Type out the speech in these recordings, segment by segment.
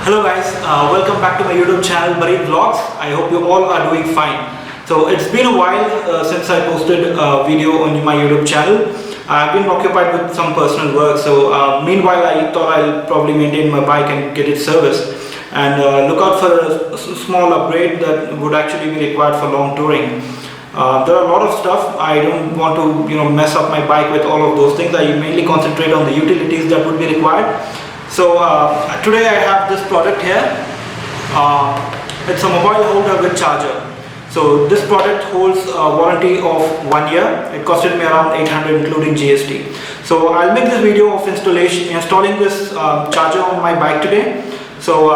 Hello guys, welcome back to my YouTube channel Bareed Vlogs. I hope you all are doing fine. So it's been a while since I posted a video on my YouTube channel. I've been occupied with some personal work, so meanwhile I thought I'll probably maintain my bike and get it serviced and look out for a small upgrade that would actually be required for long touring. There are a lot of stuff. I don't want to mess up my bike with all of those things. I mainly concentrate on the utilities that would be required. So today I have this product here. It's a mobile holder with charger. So this product holds a warranty of 1 year. It costed me around 800 including GST. So I'll make this video of installing this charger on my bike today. So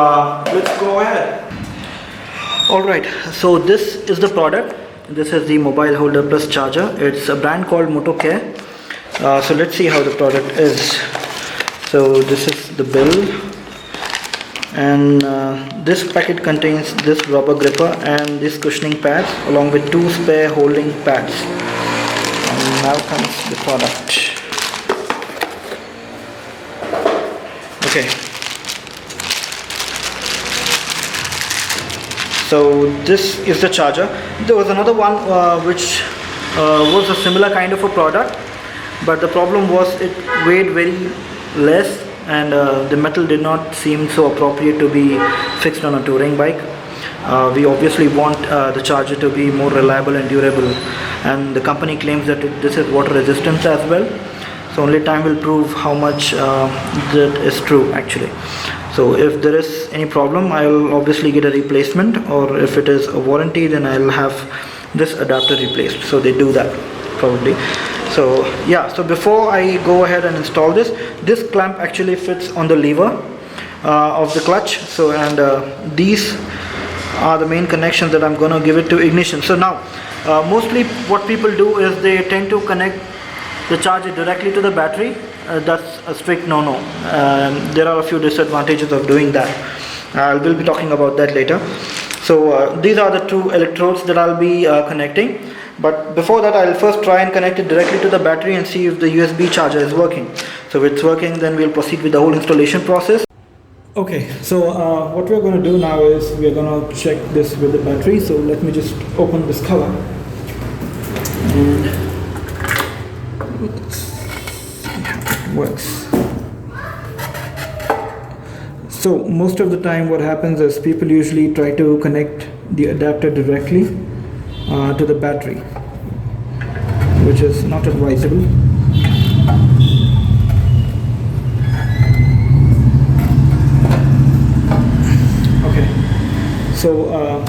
let's go ahead. Alright, so this is the product. This is the mobile holder plus charger. It's a brand called MotoCare. So let's see how the product is. So this is the bill, and this packet contains this rubber gripper and this cushioning pads along with 2 spare holding pads. And now comes the product. Okay, so this is the charger. There was another one which was a similar kind of a product, but the problem was it weighed very less, and the metal did not seem so appropriate to be fixed on a touring bike. We obviously want the charger to be more reliable and durable, and the company claims that this is water resistant as well. So only time will prove how much that is true actually. So if there is any problem, I will obviously get a replacement, or if it is a warranty, then I will have this adapter replaced. So they do that probably. So yeah, so before I go ahead and install this clamp actually fits on the lever of the clutch. So and these are the main connections that I'm going to give it to ignition. So now mostly what people do is they tend to connect the charger directly to the battery. That's a strict no-no. There are a few disadvantages of doing that. I will be talking about that later. So these are the 2 electrodes that I'll be connecting. But before that, I'll first try and connect it directly to the battery and see if the USB charger is working. So if it's working, then we'll proceed with the whole installation process. Okay, so what we're going to do now is we're going to check this with the battery. So let me just open this cover. And let's see how it works. So most of the time what happens is people usually try to connect the adapter directly to the battery, which is not advisable. Okay, so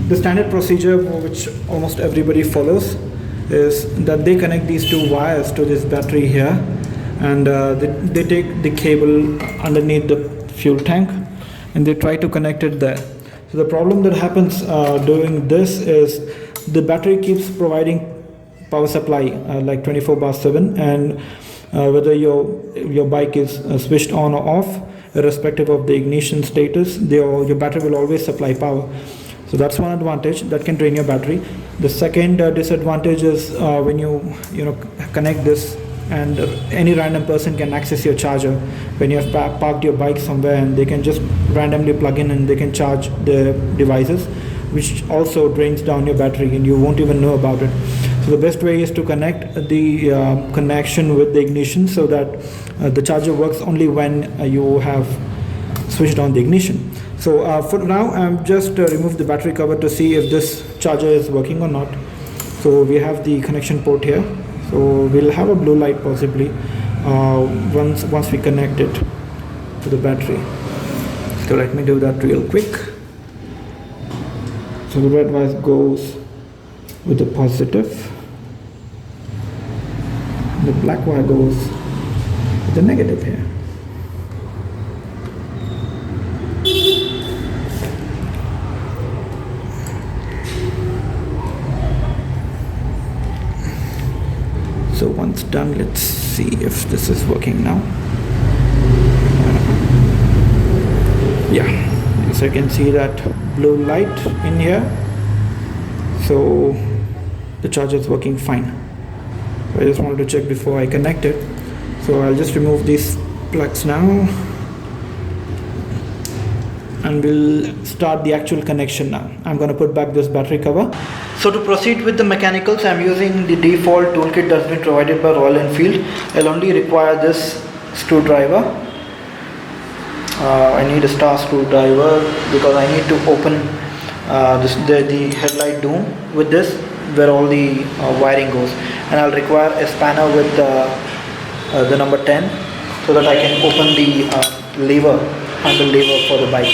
the standard procedure which almost everybody follows is that they connect these 2 wires to this battery here, and they take the cable underneath the fuel tank and they try to connect it there. So the problem that happens doing this is the battery keeps providing power supply like 24/7, and whether your bike is switched on or off, irrespective of the ignition status, your battery will always supply power. So that's one advantage that can drain your battery. The second disadvantage is when you connect this, and any random person can access your charger when you have parked your bike somewhere, and they can just randomly plug in and they can charge the devices, which also drains down your battery and you won't even know about it. So the best way is to connect the connection with the ignition, so that the charger works only when you have switched on the ignition. So for now I'm just remove the battery cover to see if this charger is working or not. So we have the connection port here. So we'll have a blue light possibly once we connect it to the battery. So let me do that real quick. So the red wire goes with the positive, the black wire goes with the negative here. So once done, let's see if this is working now. Yeah, so you can see that blue light in here. So the charger is working fine. I just wanted to check before I connect it. So I'll just remove these plugs now. and we'll start the actual connection now. I'm going to put back this battery cover. So to proceed with the mechanicals, I'm using the default toolkit that's been provided by Royal Enfield. I'll only require this screwdriver. I need a star screwdriver because I need to open the headlight dome with this, where all the wiring goes, and I'll require a spanner with the number 10 so that I can open the handle lever for the bike.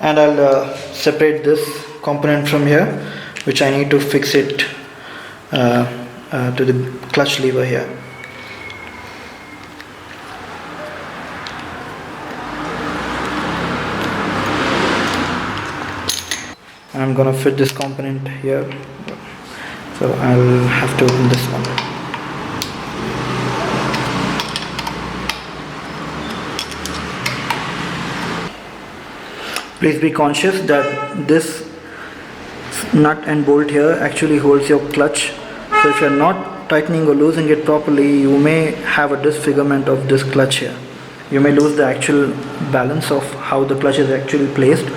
And I'll separate this component from here, which I need to fix it to the clutch lever here. I'm gonna fit this component here, so I'll have to open this one. Please be conscious that this nut and bolt here actually holds your clutch, so if you're not tightening or losing it properly, you may have a disfigurement of this clutch here. You may lose the actual balance of how the clutch is actually placed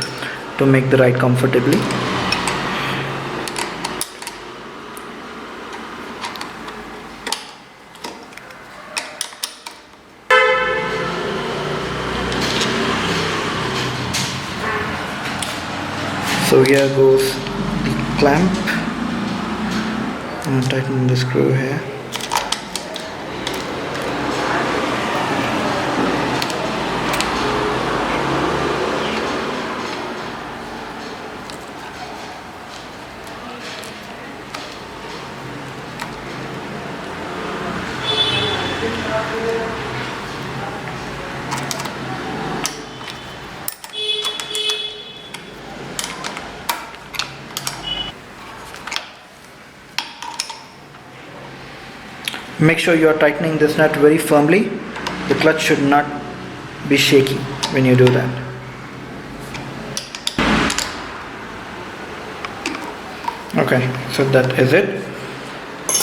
to make the ride comfortably. So here goes the clamp. I'm tightening the screw here. Make sure you are tightening this nut very firmly. The clutch should not be shaky when you do that. Okay, so that is it.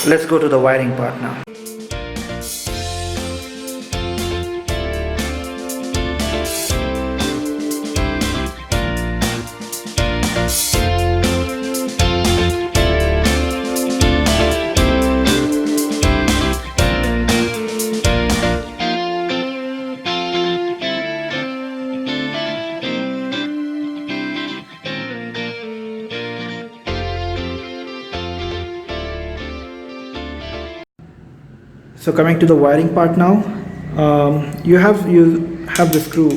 Let's go to the wiring part now. So coming to the wiring part now, you have the screw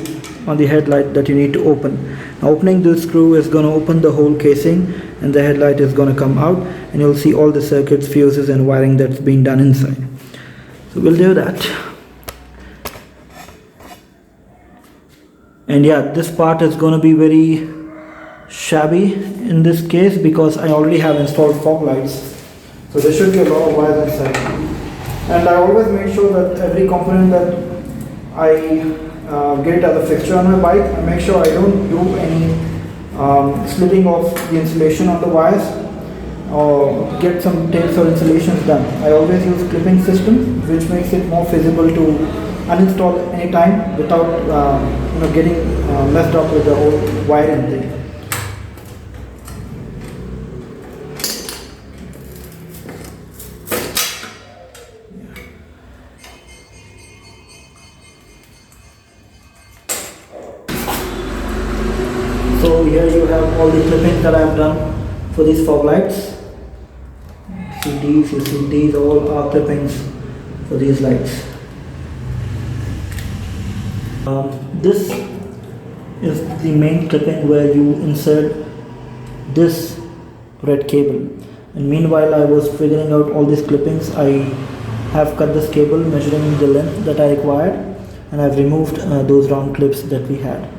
on the headlight that you need to open. Now opening this screw is going to open the whole casing, and the headlight is going to come out, and you'll see all the circuits, fuses and wiring that's been done inside. So we'll do that. And yeah, this part is going to be very shabby in this case because I already have installed fog lights, so there should be a lot of wires inside. And I always make sure that every component that I get it as a fixture on my bike, I make sure I don't do any slipping of the insulation on the wires or get some tapes or insulations done. I always use clipping system, which makes it more feasible to uninstall anytime without getting messed up with the whole wiring thing. So here you have all the clippings that I have done for these fog lights. You see these all are clippings for these lights. This is the main clipping where you insert this red cable. And meanwhile I was figuring out all these clippings, I have cut this cable measuring the length that I required, and I've removed those round clips that we had.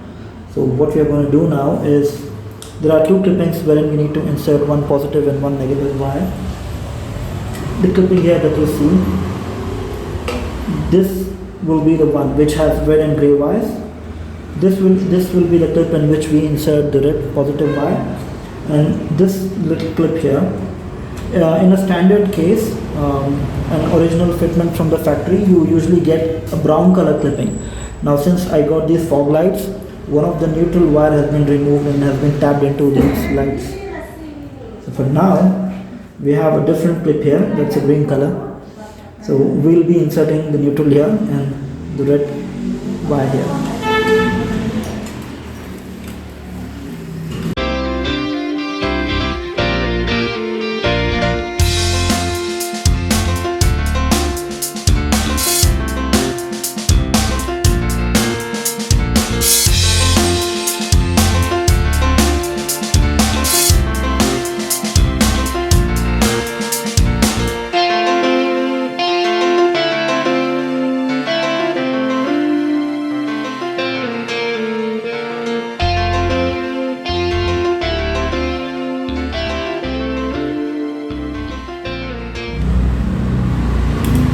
So what we are going to do now is, there are two clippings wherein we need to insert one positive and one negative wire. The clipping here that you see, this will be the one which has red and grey wires. This will be the clip in which we insert the red positive wire, and this little clip here. In a standard case, an original fitment from the factory, you usually get a brown color clipping. Now since I got these fog lights, one of the neutral wire has been removed and has been tapped into these lights. So for now, we have a different clip here, that's a green color. So we'll be inserting the neutral here and the red wire here.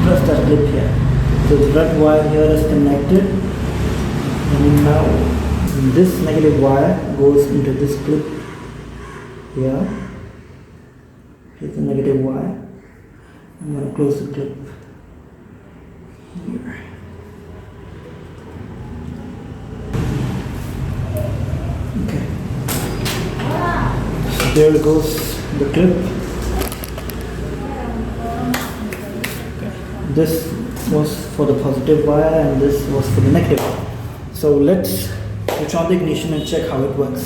Press that clip here. So the red wire here is connected, and now this negative wire goes into this clip here. Here's the negative wire. I'm going to close the clip here. Okay. So there goes the clip. This was for the positive wire and this was for the negative wire. So let's switch on the ignition and check how it works.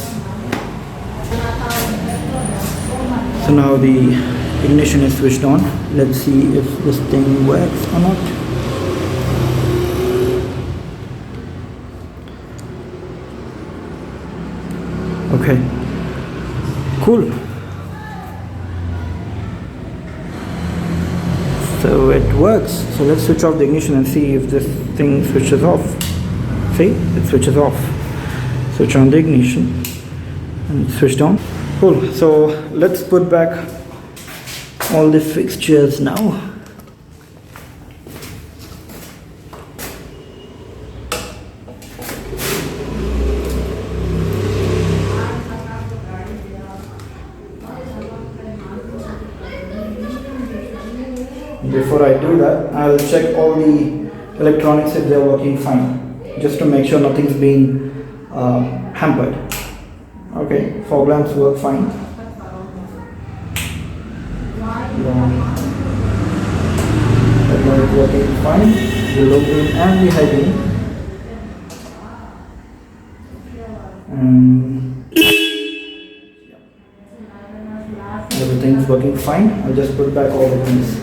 So now the ignition is switched on. Let's see if this thing works or not. Okay, cool. So it works. So let's switch off the ignition and see if this thing switches off. See, it switches off. Switch on the ignition and it's switched on. Cool. So let's put back all the fixtures now. Before I do that, I'll check all the electronics if they're working fine, just to make sure nothing's being hampered. Okay, fog lamps work fine. Headlight working fine. The low beam and the high beam. Everything's working fine. I'll just put back all the things.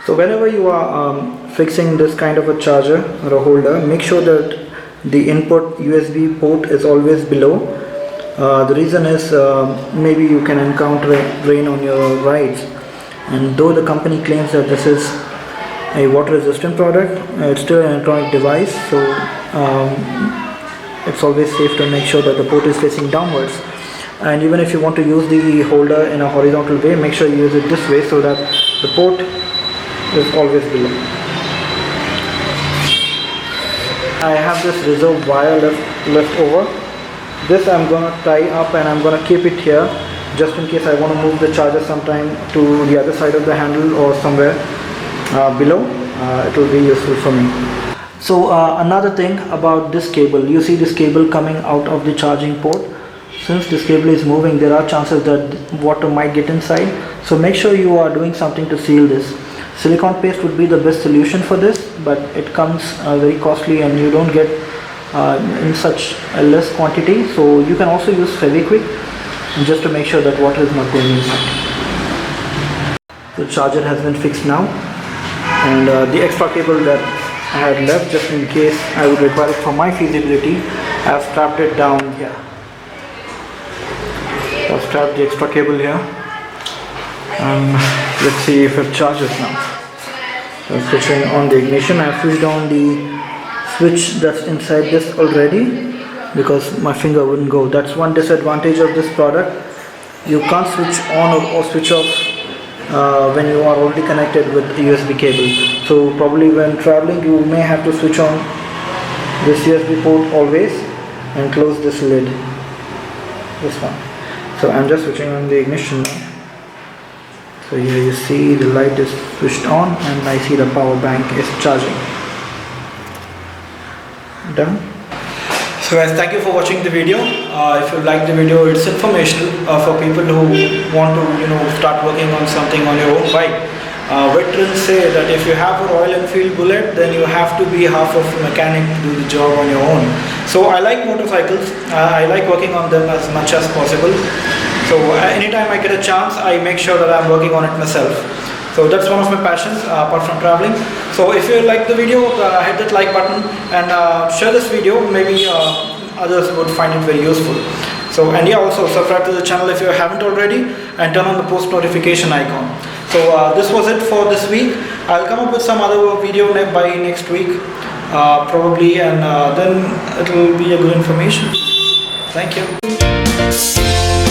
So whenever you are fixing this kind of a charger or a holder, make sure that the input USB port is always below. The reason is maybe you can encounter rain on your rides, and though the company claims that this is a water resistant product, it's still an electronic device, so it's always safe to make sure that the port is facing downwards. And even if you want to use the holder in a horizontal way, make sure you use it this way so that the port is always below. I have this reserve wire left over. This I'm gonna tie up and I'm gonna keep it here just in case I want to move the charger sometime to the other side of the handle or somewhere below. It will be useful for me. So another thing about this cable, you see this cable coming out of the charging port. Since this cable is moving, there are chances that water might get inside, so make sure you are doing something to seal this. Silicone paste would be the best solution for this, but it comes very costly and you don't get in such a less quantity, so you can also use Fevikwik just to make sure that water is not going inside. The charger has been fixed now, and the extra cable that I had left just in case I would require it for my feasibility, I have strapped it down here. I've strapped the extra cable here. Let's see if it charges now. So I'm switching on the ignition. I've switched on the switch that's inside this already, because my finger wouldn't go. That's one disadvantage of this product. You can't switch on or switch off when you are already connected with a USB cable. So probably when traveling you may have to switch on this USB port always and close this lid, this one. So I'm just switching on the ignition now. So here you see the light is switched on and I see the power bank is charging. Done. So guys, thank you for watching the video. If you like the video, it's informational for people who want to start working on something on your own bike. Veterans say that if you have a Royal Enfield Bullet, then you have to be half of a mechanic to do the job on your own. So I like motorcycles. I like working on them as much as possible. So anytime I get a chance, I make sure that I'm working on it myself. So that's one of my passions apart from traveling. So if you like the video, hit that like button and share this video. Maybe others would find it very useful. So and yeah, also subscribe to the channel if you haven't already and turn on the post notification icon. So this was it for this week. I'll come up with some other video by next week probably, and then it will be a good information. Thank you.